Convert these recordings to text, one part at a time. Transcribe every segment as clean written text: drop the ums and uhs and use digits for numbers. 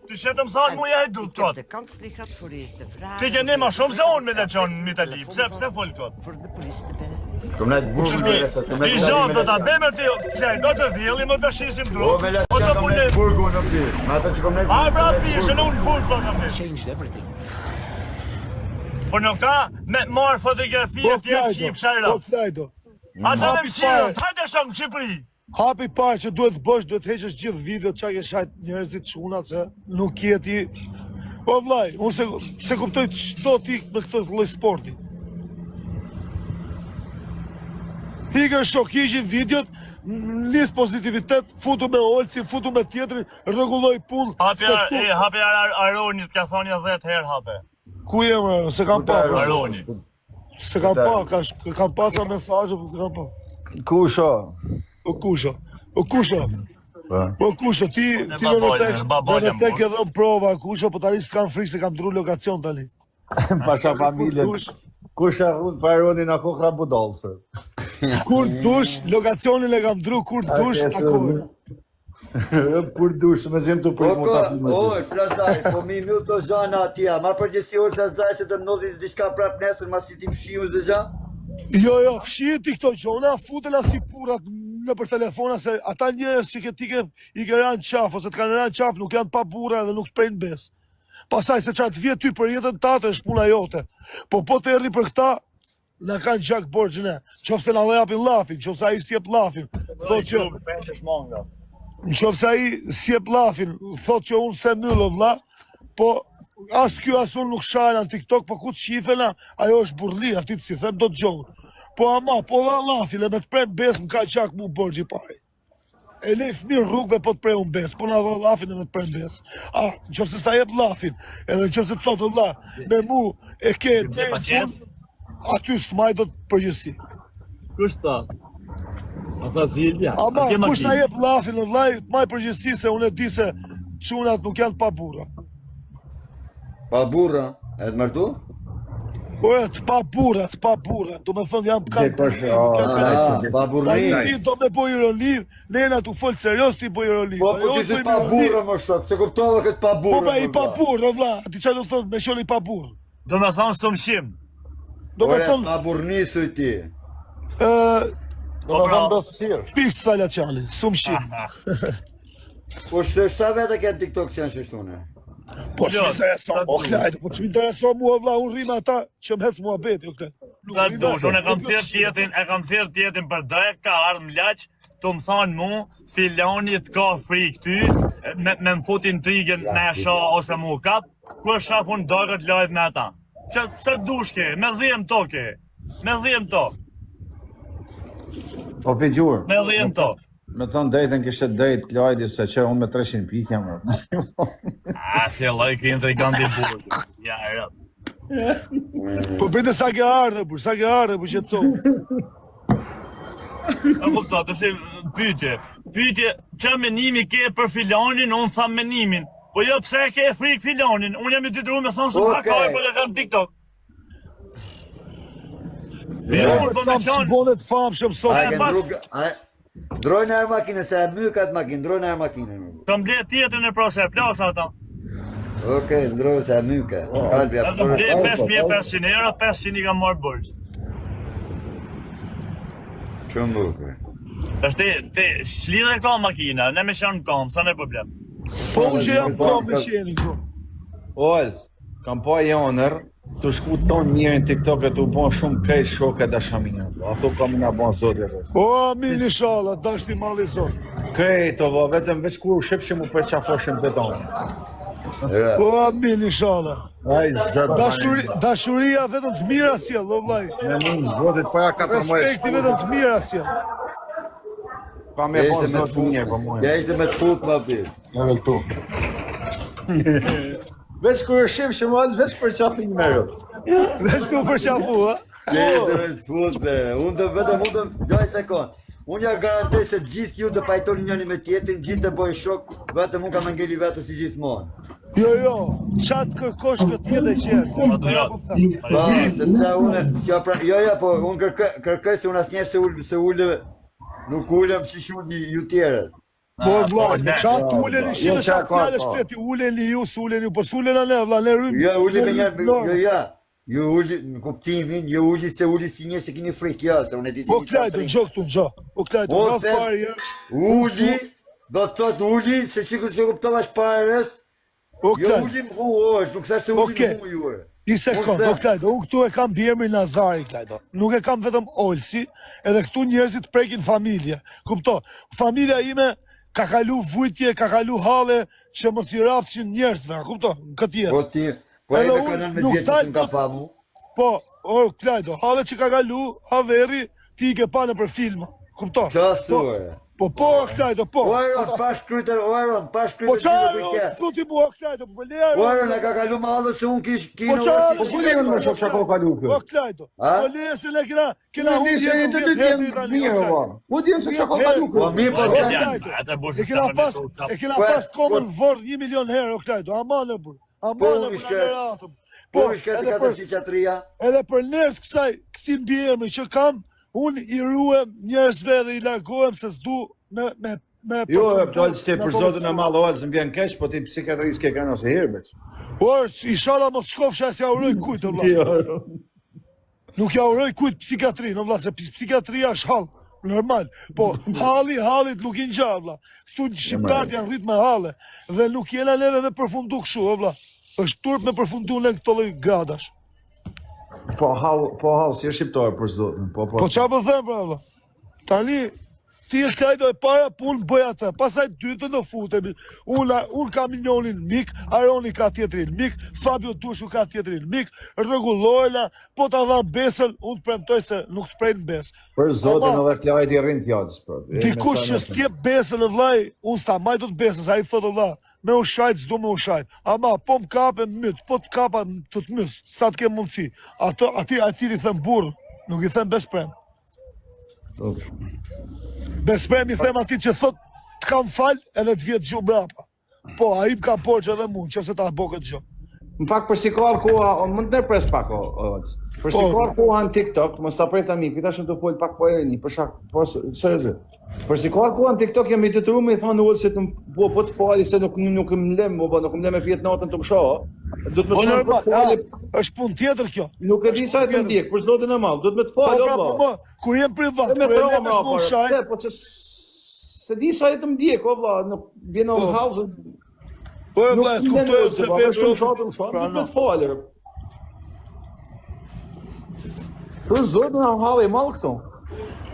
Ty shetë më thanë muja e du tot. Ti keni ma shumë se unë me le qonë në Itali. Pse folë tot? Kom net burgun. I zonë do ta bëjmë ti, do të dhjellim, më të shisim dru. O me le që kom net burgun në pi. Me ato që kom net burgun. Bra pishë në unë burg për kam net. Por në ka, me marë fotografi e tjerë qip shajra. A të në mësirën, hajde shakë në Shqipëri. Hapi parë që duhet të bësh, duhet të heqësh gjithë video që ke shajt njerëzit shunat se nuk jeti. O vlaj, unë se kuptoj çdo ti me këtë lloj sporti. Hikër shok, hiqi videot, nis pozitivitet, futu me Olci, futu me tjetrin, rregulloj punë. Hapi Aronit, ka thonja 10 herë hape. Ku jem, se kam pa. Aroni. Se kam pa, kam pa ca mesazhe, po se kam pa. Kusho. O kusho, ti në tek e dhëm prova, kusho, po tani s'kam frikë se kam dru lokacion tani. Pasha familje. Kusha rrund pa Aronin ako kra budolsë. Kur dush, lokacionin e kam dru, kur dush, takoj. Kur dush, me zim të prit më ta filmoj. Oj, Frazaj, po mi mjë të zhana atja, ma përgjësi oj Frazaj se të mnodhi diçka prap nesër, ma si ti fshiu zë gja? Jo, fshije ti këto gjona, futela si purat në për telefona, se ata njerëz që i ke ranë qaf, ose të kanë ranë qaf, nuk janë pa bura dhe nuk të prejnë bes. Pasaj se qatë vjetë ty për jetën tate, është puna jote. Po të erdi për këta, në kanë gjak borgjën e. Qofse na japin lafin, qofse a i sjep lafin, thot që... Në qofse a i sjep lafin, thot që unë se myllë vla, po... As kjo as unë nuk shajnë në TikTok, po ku të shifena, ajo është burli, ati të si them do të gjohën. Po ama, po dhe lafin, e me të prejmë besë, më ka qak mu bërgji pari. E lejf mirë rrugve po të prejmë besë, po na dhe lafin e me të prejmë besë. Në qofse s'ta jep lafin, edhe në qofse të thotë vla, me mu e ke të e fund, aty s'maj do të përgjësi. Kush ta? A tha Zilja? Ama, kush na jep lafin në vlaj, t'maj përgjësi se unë e di se qunat nuk janë pa burra. Pa burra, e të mërtu? Po e të pa burra, do me thënë jam kanë burri. Pa burri. Ti do me po ironi, nena tu folë serios ti po ironi. Po ti të pa burra më shok, se kuptova këtë pa burra. Po pa i pa burra, vla, ti që do thënë me shoni pa burra. Do me thënë sëmshim. Do me thënë... Pa burnisu i ti. Do me thënë dosësirë. Fiks të thalja qali, sëmshim. Po sa vete këtë TikTok që janë shështune? Po që më intereson, o klajtë, po që më intereson mua vla, unë rrima ata që më hecë mua beti, o këtë. Unë e kam thirë tjetin për drek, ka ardhë më laqë, të më thanë mu, filani të ka frikë ty, me më fut intrigën në sha ose mu kap, ku është shafun dërët live me ata. Që se dushke, me dhijem to ke, me dhijem to. Po për gjurë. Me dhijem to. Me thonë dejten kështë dejt lajdi se që unë me 300 pikja më. Fjellaj ke intriganti burë. Ja, e rëtë. Po bëjtë sa ke ardhe, bur, që të sonë. E kupta, të si pyetje, që menimi ke për filanin, unë tham menimin. Po jo pse ke frikë filanin, unë jam i dytru me thonë së fakaj për le kam TikTok. Që bonet famë shumë sotë. Drojnë arë makine, se e mykat makinë, drojnë arë makine. Kam ble tjetën e prose, plasa ata. Okej, ndrojnë se e mykat. Kam ble 5.500 euro, 500 i kam marrë bërgjë. Që mbukur. Është ti shlidhe ka makina, ne me shanë kam, sa ne problem. Po unë që jam kam me qeni, ko. Oz, kam pa janër, të shku tonë njërin TikTok e të u bon shumë kej shoke dashamina. A thu kam nga bon zot e rësë. O, amin i shala, dashti mali zot. Kej të va, vetëm veç kur u shepshim u përqafoshim të tonë. O, amin i shala. Dashuria vetëm të mira sjell, o vlaj. Me mund zotit para 4 muaj. Respekti vetëm të mira sjell. Pa me bon zot të mirë, po muaj. Ja ishte me të fut ma birë. Në veltu. Veç kur e shepshim, veç përqafin me rëtë. Veç të u përqafu, ha? Ja ishte me të fut, unë të vetëm, gjaj sekund. Unë ja garantoj se gjithë ju të pajtoni njëni me tjetrin, gjithë të bëjë shok, vetëm unë kam ngeli vetë si gjithmonë. Jo, qatë kërkosh këtë jetë e qetë. Po, sepse unë, po unë kërkoj se unë asnjëherë se ullë, nuk ullëm që shumë ju tjerët. Po vlla, ne. çat uleni Jo, shitë çat ka, fjalë po. shtreti, uleni ju, suleni ju, po sulena ne vlla, ne rrim. Jo, uli me njerë, ju uli në kuptimin, ju uli se njerë se kini frikë, ja, se unë e di se Po kini Klajdo, frikë. gjë këtu, gjë. Po Klajdo, Ose- rraf parë herë. Uli, do të thot uli, se sikur se kuptova shparës, Po jo Klajdo, uli më hu është, nuk thash se uli Okej. më hu ju është. i sekond, po Klajdo, unë këtu e kam bjemrin Nazari, Klajdo. Nuk e kam vetëm Olsi, edhe këtu njerëzit prekin familje. Kupto, familja ime ka kalu vujtje, ka kalu halle që mos i rafshin njerëzve, a kupto, në këtë jetë. Po ti, po e Edhe me unë kanal me nuk djetë dal që m'ka po- pa mu. Po, o Klajdo, halle që ka kalu, haveri, ti i ke pa në për filma. Kupto? Qa thore? Po, Klajdo, po. Oeron, pa shkrytër, oeron, pa Po shkrytër që qa, në bëjtje. thuti mua Klajdo, po lera. Oeron, e ka kalu ma allë se unë kino Po qa, Po ku lejon me shoh shako kalu kë? Po Klajdo, A? po lera se ne kena Unë humbë di se jetën të 10 dy herë jenë tani, mirë, Klajdo. valla. U di se shako kalu Po kë. mirë, po Po, zë- Klajdo, Ata bush e kena pas, e kena Po, pas komën po- vorë 1 milion herë, o Klajdo, aman e burë. Po, Aman e burë, ishte- aleratëm. Po, shka të edhe katër për, psiqiatria. edhe për nërtë kësaj, këti mbjerëmi që kam, unë i ruem njerëzve dhe i largohem se s'du me Jo, përfundu- Olsi ti me për zotin e madh Olsi më vjen keq, po ti psikiatrisë ke kanë ose herë veç. Por, inshallah mos shkofsha se ja uroj kujt, o vlla. Jo. Nuk ja uroj kujt psikiatri, no vlla, se psikiatria është hall, normal. Po hallit nuk i ngjan vlla. Këtu shqiptarët janë rrit me halle dhe nuk jena neve me përfundu kështu, o vlla. Është turp me përfundu në këto lloj gadash. Po hall si shqiptar për zotin. Po. Po çfarë po them pra vlla? Tani ti e Klajdo e para punë bëj atë, pasaj dytën do futemi. Unë kam Minjonin mik, Aroni ka tjetrin mik, Fabio Dushu ka tjetrin mik, rregullojna, po ta dha besën, unë të premtoj se nuk të prejnë besë. Për zotin Ama, edhe Klajdi rrin fjalës, po. dikush që s'tjep besën në vllai, unë s'ta maj do të besës, ai thotë vlla, me ushajt s'do me ushajt. Ama po m'kape myt, po të kapa të të mys, sa të kem mundësi. Ati i them burr, nuk i them besprem. Besprem i them ati që thot të kam fal edhe të vjetë gjumë brapa. Po, a im ka porqë edhe mund, që se ta bo këtë gjë. Në fakt për sikar koha, mund të pres pak o. Për sikar koha në TikTok, mos ta prej tani, tash të fol pak po e rini, për shkak po seriozisht. Për sikar koha në TikTok jam i detyruar me i thonë Olsi të po të fali se nuk më lem, nuk më lem me fjet natën të më shoh. Do të më Po thonë normal, po fali, është punë tjetër kjo. nuk e di sa të ndjek, për zotin e madh, do të më të Po fal pra, po valla. më, kur jem privat, Me kur e troma lemesh më po. ushaj, Po që se di sa të ndjek, o valla, nuk vjen në house. po e vla, të kuptoj se për vetë shumë shatën shumë, pra nuk no. me të falër. Për zotin e halli i mall këtu.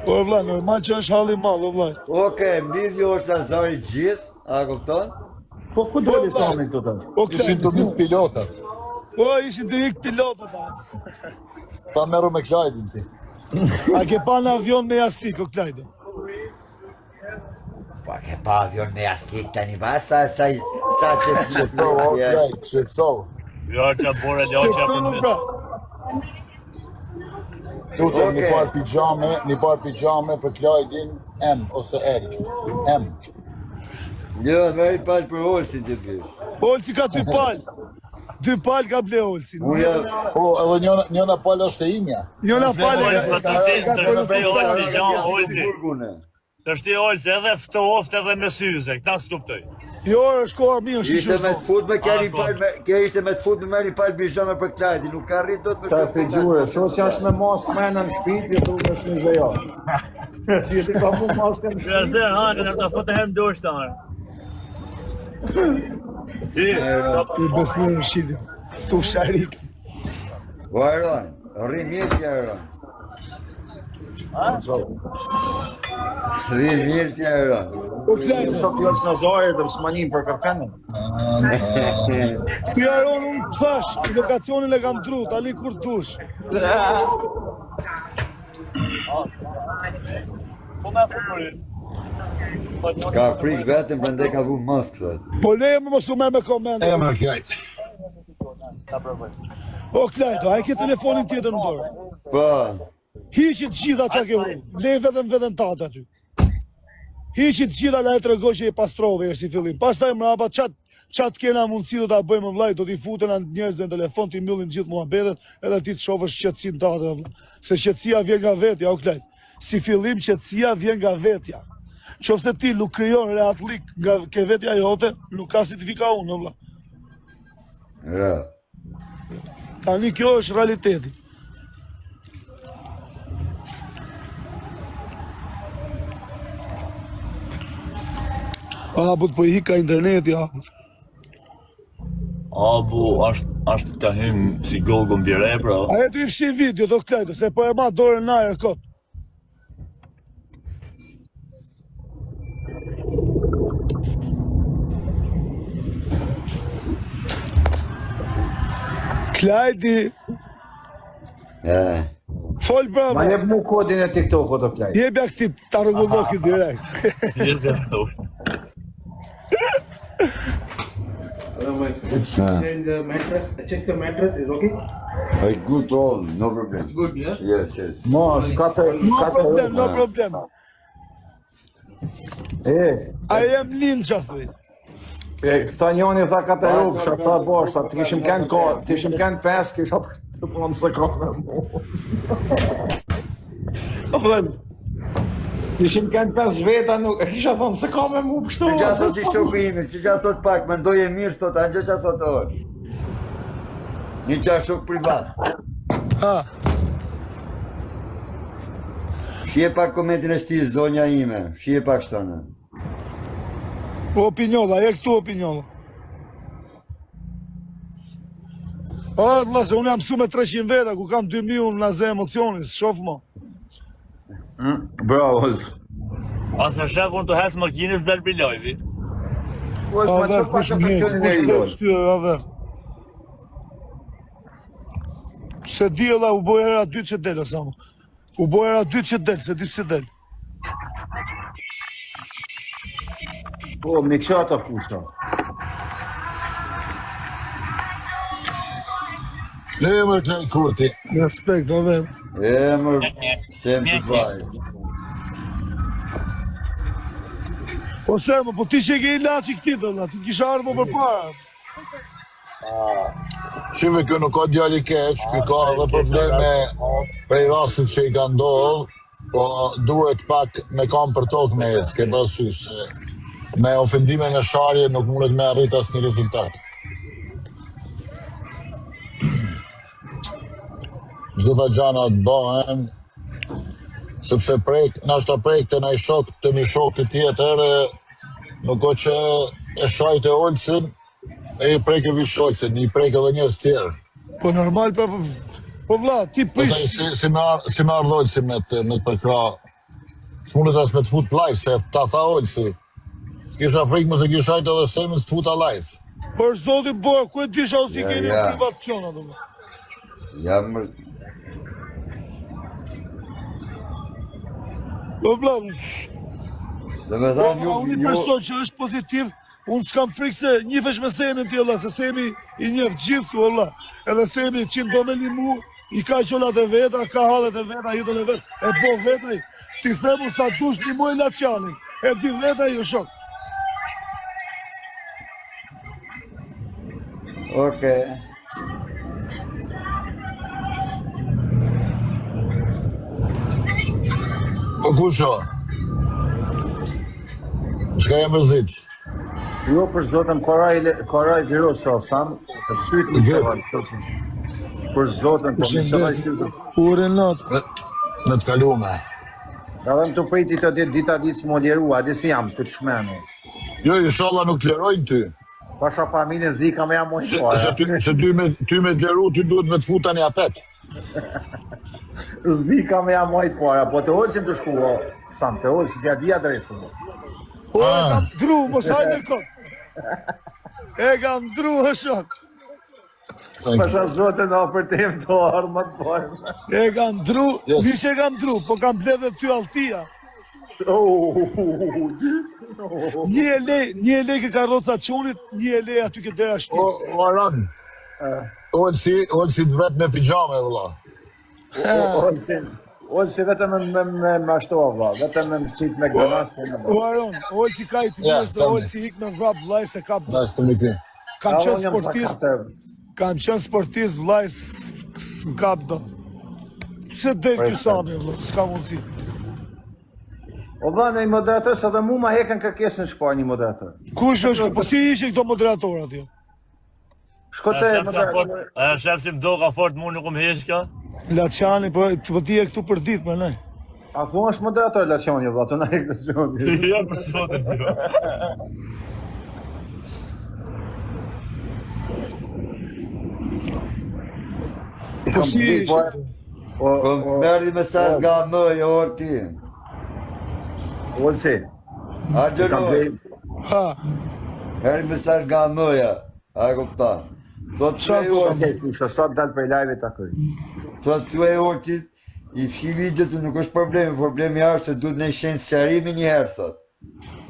Po e vla, normal që është halli mall, o vla. Oke, mbidhjo është Lazari gjithë, a kupton? Po ku doli Sami këtu tani? O Ishin të Klajdo, mikë pilotat. po ishin të ikë pilotët ta. Ta meru me Klajdin ti. A ke pa në avion me jastik, o Klajdo? Pa ke pa avion me jastik tani, va sa që Shqipso, o Klajd, shqipso. Jo, që bore, jo, Të që thëmë pra, Lutem Okej. një par pijame për Klajdin M ose L. M. Jo, meri palë për Olsin të pish. Olsi ka 2 palë. 2 palë ka ble Olsi. Uja, Po, edhe njëna palë është e imja. Njëna palë Olsi, ka të si- ka të bërë shprej të Olsi, sa. Gjan, Olsi. Burgune. Të shti Olsi edhe ftoft edhe me syze, këta s'kuptoj. Jo, është koha mirë, është Ishte me të fut me keri po. palë, kjo ishte me të fut me meri palë bijame për Klajdi, nuk ka rrit do të më Ta shkoftë figjure, sos jash me mask mena në shtëpi, ti do të shni zëjo. Ti ti ka fu maskën në shtëpi. Shëse, ha, në të fote hem do shtarë. I besmërë në shqitin. Tu sharik. O Aron, rri mirë ti Aron. Rri mirë ti Aron. O Klajdo, Shok Jols Nazari dhe Osmanin për kërkanën. ti Aron unë të thash, lokacionin e kam dru, tali kur dush. Po me fëmërit. Ka frikë vetëm prandaj ka vu maskë thot. Po ne më mos u merr me komende. E më Klajd. O Klajdo, a e ke telefonin tjetër në dorë? Po, Hiqit gjitha qa ke unë, le vetën tate aty. Hiqit gjitha la e të regoj që i pastrove e si fillim. Pas taj mrapa, qatë kena mundësi do t'a bëjmë vlaj, do t'i futen anë njerëzve në telefon, t'i mbyllin gjithë muhabetet, edhe ti të shofësh qëtësin tate, vla. Se qëtësia vjen nga vetja, o Klajt. Si fillim qëtësia vjen nga vetja. Qofse ti nuk krijon reatlik nga ke vetja jote, nuk ka si të vika unë, vlla. Ja. Tani kjo është realiteti. Abut po i hika interneti, abut. Abu, ashtë ka hym si Gogo mbire, bro. Aje të i fshi video, do këtajtë, se po e ma dorën në ajer kot. Klajdi, fol Ma brava, jep mu kodin e TikTok-ut o plaj. jebja këti të rëgulloki direkt. Check the mattress is okay? Good all, no problem. Good, yeah? Yes, yes. Mos, ka të... No problem. A jem linë që thuj. Kësa njoni tha ka të rrugë, shë ta borsa, të kishim kënë ko, të kishim kënë 5, kisha të thonë se ka me mu. Të kishim kënë 5 veta, nuk, e kisha thonë se ka me mu pështu. Që gja thot që shoku imi, që gja thot pak, më ndoje mirë, thot, anë gjë që thot orë. Një qa shok privat. Ha, Shije pak komentin e shti, zonja ime, shije pak shtane. opiniolla, e këtu opiniolla. A, vlasë, unë jam mësu me 300 veta, ku kam 2000 unë në ze emocionis, shof mo. Bravo. Asë në shef unë të hesë makinës dhe lbi lajvi. Kush A ma ver, që pa kush të mjek, funksionin e kush të jonë. shtyre, a ver. Se di edhe u boj era 2 që delë, samo. U boj era 2 që delë, se di pse delë. Po, me kësha të fushka. Ne mërë kënej kurti. Respekt, a ver. Mër, sem të vaj. Po se, po ti që ke i laci këti dhe, ti kisha armo për para. Shive kjo nuk ka djali keq, kjo ka edhe probleme prej rastit që i ka ndodhë, po duhet pak me kam për tokë me jetë, s'ke parasysh se me ofendime në sharje nuk mundet me arrit as një rezultat. Gjitha gjana të bëhen, sepse nashta prejk të një shok të një shok të tjetër, nuk o që e shajt e olësin, e i prejk e vishojtësin, i prejk edhe njës tjerë. Po normal, po vla, ti prish. Si me ardhojtë si me të përkra, s'mundet as me të fut live, se ta tha olësi. S'kisha frikë më se kishajt edhe semin s'të futa live. Për zotin bërë, ku e disha o si Ja, keni ja. privat qona, do më. Jam mër, Po vla, dhe me thamë ju, unë i person që është pozitiv, unë s'kam frikë se njifesh me semin ti, Allah, se semi i njef gjithë tu, Allah. Edhe semi që ndo me limu, i ka qollat e veta, ka hallet e veta, hitën e vetë, e po vetaj, ti themu sa dush një moj lacianin, e di vetaj jo shok. Okej. Po kusho? Qka e mërzit? Jo, për zotën, koraj virosa, sam, të sytë një shëvan. Për zotën, po më shëvaj sytë. Ure natë. Me të kalume. Ka dhe më të priti të dita ditë s'mo ljerua, di si jam, të shmenu. Jo, inshallah nuk lërojnë ty. Pasha familjen zika me jam mojë Se shpara. ty me të leru, ty duhet me të futa një apet. Zika me jam mojë para, po të olësim të shku, sam, të olësim, si ja di adresën. O, e kam dru, mos hajde kot. E kam dru, e shok. Pasha zotën o për tem të armat parë. E kam dru, Yes. nishe e kam dru, po kam bledhe ty altia. Një e lej kësa rrota qunit, një e lej aty këtë dera shpis. O Aran, Olsi të vetë me pijame, vëlla. Olësi vetëm me ashtu vla, vetëm me mësit me gënasin. O Aron, Olci ka i të Ja, mjës dhe tani. Olci hik me vrap vlaj se kap do. Nice to meet you. Kam qenë sportist, kam qenë sportist vlaj s'kap do. Pse del kjo sami vla, s'ka mundësi. O vënë i moderator sa dhe mu ma hekën kërkesën shpar një moderator. Kush është, po si ishin këto moderatorë atje? Shkote moderator. A shef si mdo ka fort mu nuk më hesh ka? Laçani, po ti e këtu për ditë, më ne. A thua është moderator Lacioni, vëlla, të na hekë Lacioni. Ja, për sotën jo. Po si ishin? Po merdi mesazh nga mëja orti. Olsi. A gjëroj. Ha, Merdi mesazh nga mëja. A kupton. Thot Çfarë tuaj orti. Okej, kusha sot dal për live ta kërë. Thot tuaj orti. I fshi videot nuk është problemi është se duhet në shenë sqarimi një herë, thot.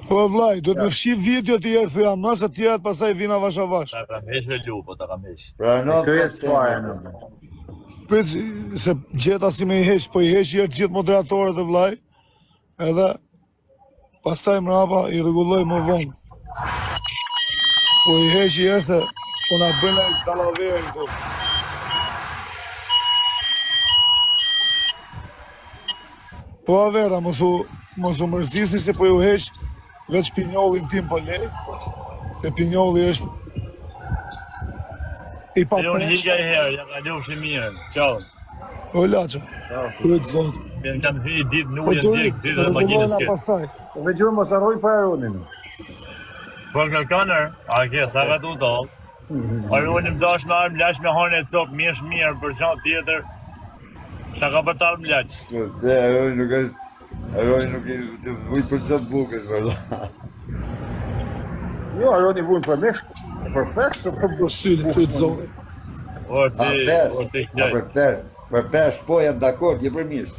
po vllai, do të më fshi video të jerë thyja mas e tjerat pastaj vina vash a vash. Ta kam hesh me lupo, ta kam hesh. Pra no, Kërë të fare në. Prit se gjeta si me i heq, po i heq jerë gjithë moderatorët e vllai. Edhe pastaj mrapa i rregulloj më vonë. Po i heq jerë se po na bën ai dallaveri këtu. Po vera, mos u mërzisni se po ju heq veç pinjollin tim po lej. Se pinjolli është i pa Unë presh. hiqa i herë, ja ka lufshi mirë. Qau. O laqa, kryt zot. Më kam hy ditë në Po ujë duhet, dik, ditë dhe makinës rregullojna tjetë. pastaj. Me gjurë mos arroj për Aronin. Po nga kanër, a ke, sa ka të utoll. Aronim dash me armë lash me hane e copë, mirë shmirë për gjatë tjetër. Sa ka për talë më laqë. Se Aroni nuk është. Aroni nuk i vujt për çdo bukës, valla. Jo, Aroni vujnë për mishë. Për pesh, për Po syli, kryt zot. O A ti pesh, knjaj, për pesh, po jam dakord, je për mirë.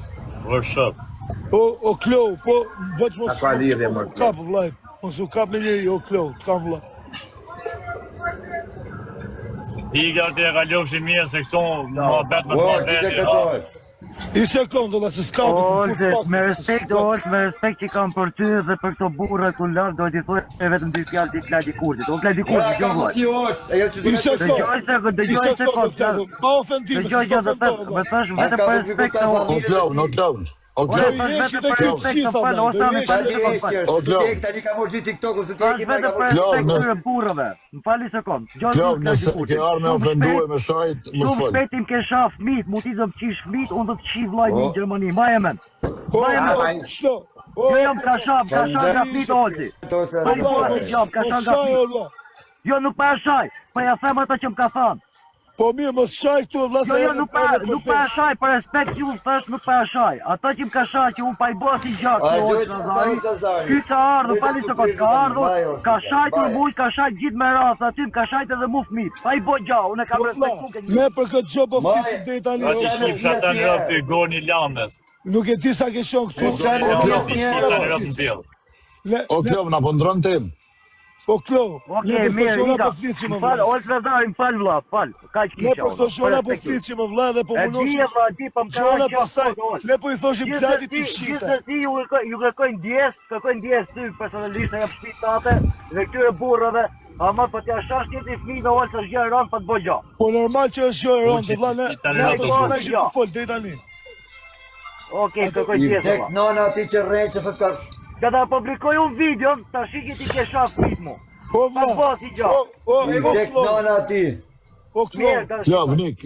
o shok. O Klo, po veç mos ka lidhje, mos më. u kap vllai. Mos u kap me njëri, o Klo, të kam vllai. Higa ti e ka lufshi mirë se këto më bet me Po, të ti se veti. këto është. I sekond, do se s'ka do të fut Me respekt që kam për ty dhe për këto burra ku lartë do t'i thuaj e vetëm dy fjalë ti Kladi Kurtit. O Kladi Ja, Kurti, ka kjo mos vllai. i është. Ajo që I sekond, Dëgjoj se po. pa ofendim. Dëgjoj që do të më thash vetëm për respekt të O Klon, o Klon, o Po Klon. i heq dhe kryt qitha, fal, vllai. ose Do i me heq fal, dhe- sekond, fal. O, Glo. Tani ka morë gjithë TikTok-u, se ti e Tash ke me ka vetëm për morë. respekt Klon, të burrave. Më fali sekond. Dëgjoj Klon, Kladi nëse Kurti. ke arme ofenduar me shajt, më Shumë fol. shpejt im ke shaf fëmijët, mu ti do të qish fëmijët, unë do të qi vllai në O. Gjermani. Ma e men. Po, ai. shto. Jo jam ka shaf nga fëmijët Olsi. Po, shaj, o vllai. Jo nuk pa e shaj, po ja them ata që më ka thënë. Po mirë, mos shaj këtu, vlla. Jo, nuk pa e shaj, për respekt ju thash nuk pa e shaj. Ata që më ka shaj që unë pa i bërë si gjatë, A, që gjoj ojtë që Nazari, Nazari. ky ka ardhur, pali se ka ardhur, ka shajtur mujt, ka shajt gjithë me rast, aty më ka shajt edhe mu fëmijët. Pa i bë gjao, unë e kam respektu ke Ne për këtë gjë po flisim deri tani. A që shqip shata në rëpë të goni lames. Nuk e di sa ke qenë këtu. Goni lames, i shqipta në rëpë në tjellë. O Klon, na po ndron tim. Po Klo, ne Okej, për këto mirë, gjëra Ika. po flisim më Fal, vlla. Olsi Nazari, më fal vlla, fal. Kaq Ne kisha. për këto gjëra po flisim më vlla dhe po E munosh. di e vlla, di, po më ka Gjona qenë pastaj, sot, ne po i thoshim Kladi ti fshita. Gjithsesi ju kërkojnë ndjes ty personalisht e jam shpitate dhe këtyre burrave, ama po t'ja shash ti fëmijë në Olsi është gjë e rëndë pa të bëj gjë. Po normal që është gjë e rëndë, vlla, ne tani ato do të gjëra bëj. ishim po fol deri tani. Okej, kërkoj I ndjes tek vlla. nona ati që rrejë që thot ka... Kada publikoj un video, tash që ti ke shaf fëmijë mu. Po vlla. Pa bësi gjë. O I tek Klo, nona ati. o Klo. Mirë, Klon, vnik.